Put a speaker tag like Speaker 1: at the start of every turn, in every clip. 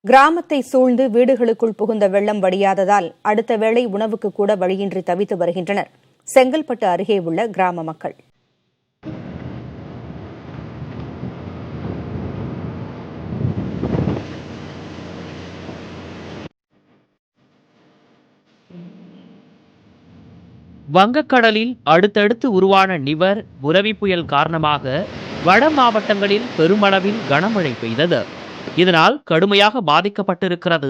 Speaker 1: கிராமத்தை சூழ்ந்து வீடுகளுக்குள் புகுந்த வெள்ளம் வடியாததால் அடுத்த வேளை உணவுக்கு கூட வழியின்றி தவித்து வருகின்றனர் செங்கல்பட்டு அருகே உள்ள கிராம மக்கள்.
Speaker 2: வங்கக்கடலில் அடுத்தடுத்து உருவான நிவர் புரவி புயல் காரணமாக வட மாவட்டங்களில் பெருமளவில் கனமழை பெய்தது. இதனால் கடுமையாக பாதிக்கப்பட்டிருக்கிறது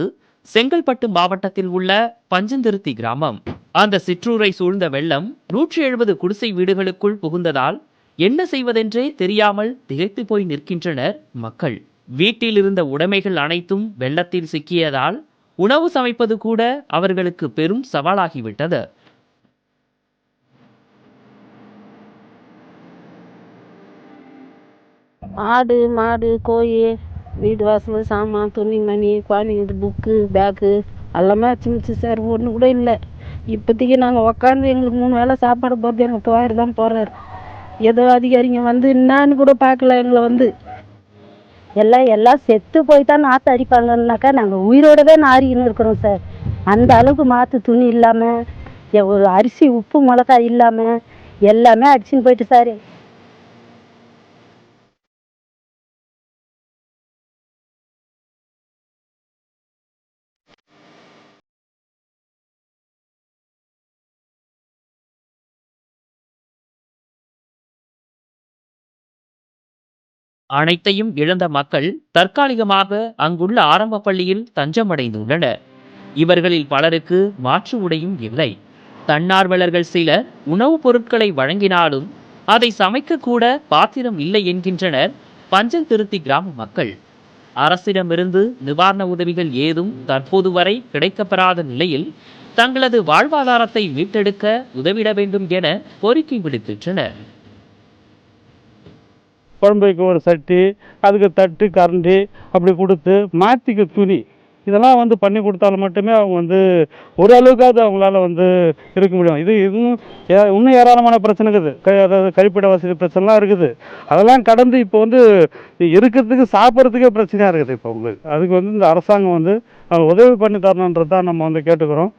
Speaker 2: செங்கல்பட்டு மாவட்டத்தில் உள்ள பஞ்சந்திருத்தி கிராமம். அந்த சிற்றூரை சூழ்ந்த வெள்ளம் 170 குடிசை வீடுகளுக்குள் புகுந்ததால் என்ன செய்வதென்றே தெரியாமல் திகைத்து போய் நிற்கின்றனர் மக்கள். வீட்டில் இருந்த உடைமைகள் அனைத்தும் வெள்ளத்தில் சிக்கியதால் உணவு சமைப்பது கூட அவர்களுக்கு பெரும் சவாலாகிவிட்டது.
Speaker 3: ஆடு மாடு கோழி வீடு வாசல் சாமான் துணிமணி குழந்தைங்களுக்கு புக்கு பேக்கு எல்லாமே வச்சுருந்துச்சு சார். ஒன்று கூட இல்லை. இப்போதைக்கு நாங்கள் உக்காந்து எங்களுக்கு 3 வேளை சாப்பாடு போகிறது எங்கள் துவாயிறு தான் போகிறாரு. ஏதோ அதிகாரிங்க வந்து என்னான்னு கூட பார்க்கல. எங்களை எல்லாம் செத்து போய் தான் நாற்று அடிப்பாங்கன்னாக்கா நாங்கள் உயிரோடவே நாரின்னு இருக்கிறோம் சார். அந்த அளவுக்கு மாற்று துணி இல்லாமல் ஒரு அரிசி உப்பு மிளகாய் இல்லாமல் எல்லாமே அடிச்சுன்னு போயிட்டு சார்.
Speaker 2: அனைத்தையும் இழந்த மக்கள் தற்காலிகமாக அங்குள்ள ஆரம்ப பள்ளியில் தஞ்சமடைந்துள்ளனர். இவர்களில் பலருக்கு மாற்று உடையும் இல்லை. தன்னார்வலர்கள் சிலர் உணவுப் பொருட்களை வழங்கினாலும் அதை சமைக்க கூட பாத்திரம் இல்லை என்கின்றனர் பஞ்சந்திருத்தி கிராம மக்கள். அரசிடமிருந்து நிவாரண உதவிகள் ஏதும் தற்போது வரை கிடைக்கப்பெறாத நிலையில் தங்களது வாழ்வாதாரத்தை மீட்டெடுக்க உதவிட வேண்டும் என கோரிக்கை விடுக்கின்றனர்.
Speaker 4: குழம்பு வைக்க ஒரு சட்டி, அதுக்கு தட்டு கரண்டி அப்படி கொடுத்து மாற்றிக்க துணி இதெல்லாம் பண்ணி கொடுத்தாலும் மட்டுமே அவங்க ஓரளவுக்காவது அவங்களால இருக்க முடியும். இன்னும் ஏராளமான பிரச்சனை இருக்குது. அதாவது கழிப்பிட வசதி பிரச்சனைலாம் இருக்குது. அதெல்லாம் கடந்து இப்போ இருக்கிறதுக்கு சாப்பிட்றதுக்கே பிரச்சனையாக இருக்குது. இப்போ உங்களுக்கு அதுக்கு இந்த அரசாங்கம் உதவி பண்ணி தரணுன்றது தான் நம்ம கேட்டுக்கிறோம்.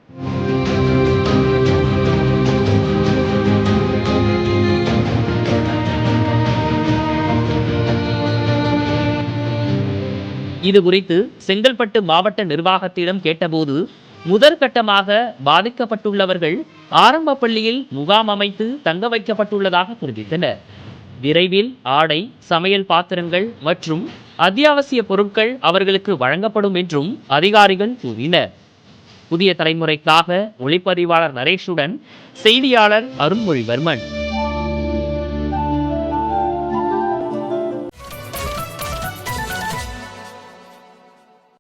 Speaker 2: இது குறித்து செங்கல்பட்டு மாவட்ட நிர்வாகத்திடம் கேட்டபோது முதற்கட்டமாக பாதிக்கப்பட்டுள்ளவர்கள் ஆரம்ப பள்ளியில் முகாம் அமைத்து தங்க வைக்கப்பட்டுள்ளதாக தெரிவித்தனர். விரைவில் ஆடை, சமையல் பாத்திரங்கள் மற்றும் அத்தியாவசிய பொருட்கள் அவர்களுக்கு வழங்கப்படும் என்றும் அதிகாரிகள் கூறினர். புதிய தலைமுறைக்காக ஒளிப்பதிவாளர் நரேஷுடன் செய்தியாளர் அருண்மொழிவர்மன்.